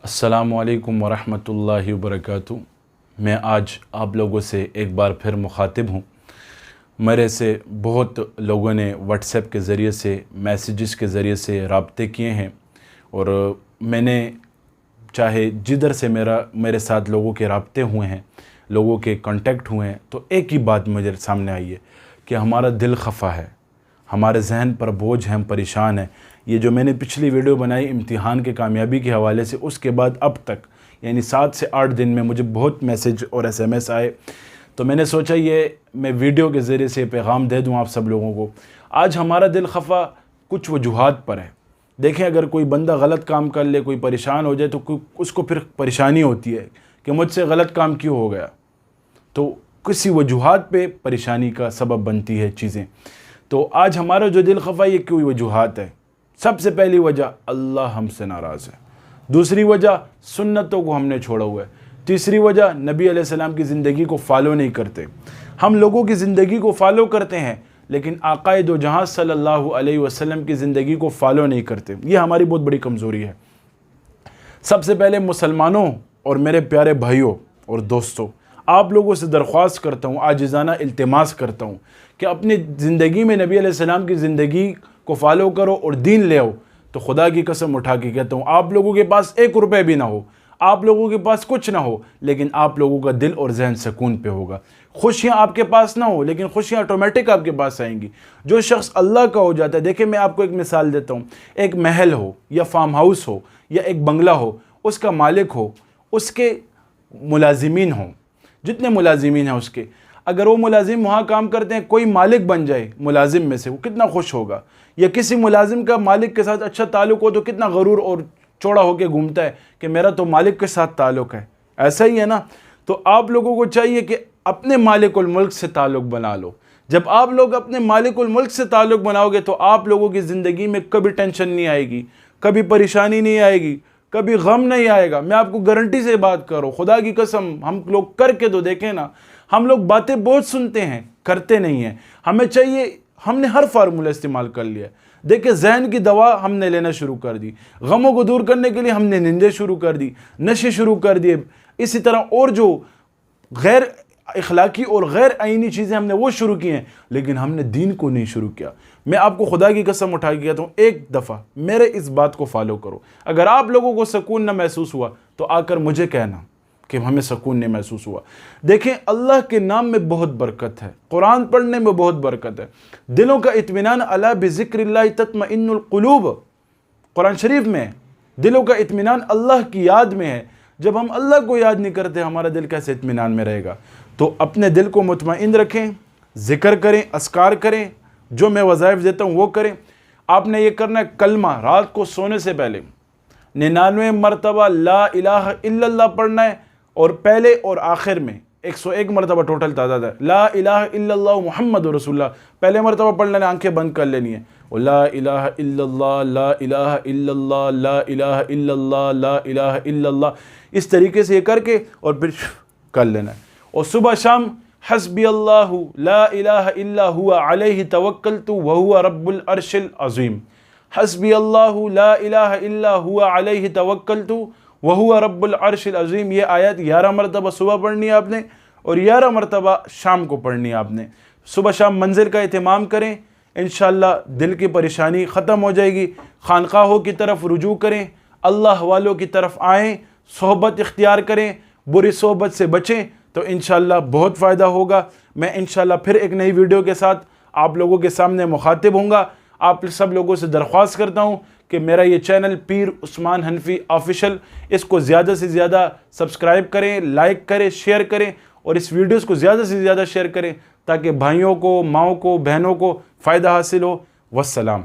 अस्सलामुअलैकुम वरहमतुल्लाहि वबरकातुहू। मैं आज आप लोगों से एक बार फिर मुखातिब हूँ। मेरे से बहुत लोगों ने व्हाट्सएप के ज़रिए से, मैसेजेस के ज़रिए से राब्ते किए हैं और मैंने चाहे जिधर से मेरे साथ लोगों के राब्ते हुए हैं, लोगों के कांटेक्ट हुए हैं, तो एक ही बात मुझे सामने आई है कि हमारा दिल खफा है, हमारे जहन पर बोझ है, हम परेशान हैं। ये जो मैंने पिछली वीडियो बनाई इम्तिहान के कामयाबी के हवाले से, उसके बाद अब तक यानी 7 से 8 दिन में मुझे बहुत मैसेज और SMS आए, तो मैंने सोचा ये मैं वीडियो के ज़रिए से पैगाम दे दूं आप सब लोगों को। आज हमारा दिल खफा कुछ वजूहात पर है। देखें, अगर कोई बंदा गलत काम कर ले, कोई परेशान हो जाए, तो उसको फिर परेशानी होती है कि मुझसे गलत काम क्यों हो गया, तो किसी वजूहात पे परेशानी का सबब बनती है चीज़ें। तो आज हमारा जो दिल खफा, ये कोई वजूहात है। सबसे पहली वजह, अल्लाह हमसे नाराज़ है। दूसरी वजह, सुन्नतों को हमने छोड़ा हुआ है। तीसरी वजह, नबी अलैहिस्सलाम की ज़िंदगी को फॉलो नहीं करते। हम लोगों की ज़िंदगी को फॉलो करते हैं, लेकिन आक़ाए दो जहां सल्लल्लाहु अलैहि वसल्लम की ज़िंदगी को फॉलो नहीं करते। ये हमारी बहुत बड़ी कमज़ोरी है। सबसे पहले मुसलमानों और मेरे प्यारे भाइयों और दोस्तों, आप लोगों से दरख्वास्त करता हूँ, आजिज़ाना इल्तिमास करता हूँ कि अपनी ज़िंदगी में नबी अलैहिस्सलाम की ज़िंदगी को फॉलो करो और दीन ले आओ। तो खुदा की कसम उठा के कहता हूँ, आप लोगों के पास 1 रुपये भी ना हो, आप लोगों के पास कुछ ना हो, लेकिन आप लोगों का दिल और जहन सुकून पे होगा। खुशियाँ आपके पास ना हो, लेकिन खुशियाँ ऑटोमेटिक आपके पास आएंगी। जो शख्स अल्लाह का हो जाता है, देखिए मैं आपको एक मिसाल देता हूँ। एक महल हो या फार्म हाउस हो या एक बंगला हो, उसका मालिक हो, उसके मुलाजिमीन हों, जितने मुलाजिमीन हैं उसके, अगर वो मुलाजिम वहाँ काम करते हैं, कोई मालिक बन जाए मुलाजिम में से, वो कितना खुश होगा। या किसी मुलाजिम का मालिक के साथ अच्छा ताल्लुक़ हो तो कितना गरूर और चौड़ा होकर घूमता है कि मेरा तो मालिक के साथ ताल्लुक़ है। ऐसा ही है ना। तो आप लोगों को चाहिए कि अपने मालिकुल मुल्क से ताल्लुक़ बना लो। जब आप लोग अपने मालिकुल मुल्क से ताल्लुक़ बनाओगे तो आप लोगों की ज़िंदगी में कभी टेंशन नहीं आएगी, कभी परेशानी नहीं आएगी, कभी गम नहीं आएगा। मैं आपको गारंटी से बात करूँ, खुदा की कसम, हम लोग करके तो देखें ना। हम लोग बातें बहुत सुनते हैं, करते नहीं हैं। हमें चाहिए, हमने हर फार्मूला इस्तेमाल कर लिया। देखिए, जहन की दवा हमने लेना शुरू कर दी, गमों को दूर करने के लिए हमने निंदे शुरू कर दी, नशे शुरू कर दिए, इसी तरह और जो गैर इखलाकी और गैर आईनी चीज़ें हमने वो शुरू की हैं, लेकिन हमने दीन को नहीं शुरू किया। मैं आपको खुदा की कसम उठा के कहता हूँ, एक दफ़ा मेरे इस बात को फॉलो करो। अगर आप लोगों को सुकून न महसूस हुआ तो आकर मुझे कहना कि हमें सुकून नहीं महसूस हुआ। देखें, अल्लाह के नाम में बहुत बरकत है, कुरान पढ़ने में बहुत बरकत है। दिलों का इत्मीनान अला बिज़िक्रिल्लाहि तत्मइन्नुल क़ुलूब, कुरान शरीफ में दिलों का इत्मीनान अल्लाह की याद में है। जब हम अल्लाह को याद नहीं करते, हमारा दिल कैसे इत्मीनान में रहेगा। तो अपने दिल को मुतमईन रखें, ज़िक्र करें, अस्कार करें, जो मैं वज़ाइफ देता हूँ वो करें। आपने ये करना है, कलमा रात को सोने से पहले 99 मरतबा ला इलाहा इल्लल्लाह पढ़ना है, और पहले और आखिर में 101 मरतबा टोटल तादाद है। ला इलाहा इल्लल्लाह मुहम्मदुर रसूलुल्लाह पहले मरतबा पढ़ लेना, आंखें बंद कर लेनी है, और ला इलाहा इल्लल्लाह, ला इलाहा इल्लल्लाह, ला इलाहा इल्लल्लाह, ला इलाहा इल्लल्लाह, इस तरीके से ये करके और फिर कर लेना है। और सुबह शाम हस्बी अल्लाहु ला इलाहा इल्ला हुवा अलैहि तवक्कलतु व हुवा रब्बुल अर्शिल अज़ीम, हस्बी अल्लाहु ला इलाहा इल्ला हुवा अलैहि तवक्कलतु व हुवा रब्बुल अर्शिल अज़ीम। ये आयत 11 मरतबा सुबह पढ़नी है आपने और 11 मरतबा शाम को पढ़नी है आपने। सुबह शाम मंजिल का एहतमाम करें, इंशाअल्लाह दिल की परेशानी ख़त्म हो जाएगी। खानकाहों की तरफ रुजू करें, अल्लाह वालों की तरफ आएँ, सोहबत इख्तियार करें, बुरी सोहबत से बचें, तो इंशाअल्लाह बहुत फ़ायदा होगा। मैं इंशाअल्लाह फिर एक नई वीडियो के साथ आप लोगों के सामने मुखातिब होऊंगा। आप सब लोगों से दरख्वास्त करता हूँ कि मेरा ये चैनल पीर उस्मान हनफी ऑफिशियल, इसको ज़्यादा से ज़्यादा सब्सक्राइब करें, लाइक करें, शेयर करें, और इस वीडियोस को ज़्यादा से ज़्यादा शेयर करें ताकि भाइयों को, माँओं को, बहनों को फ़ायदा हासिल हो। वस्सलाम।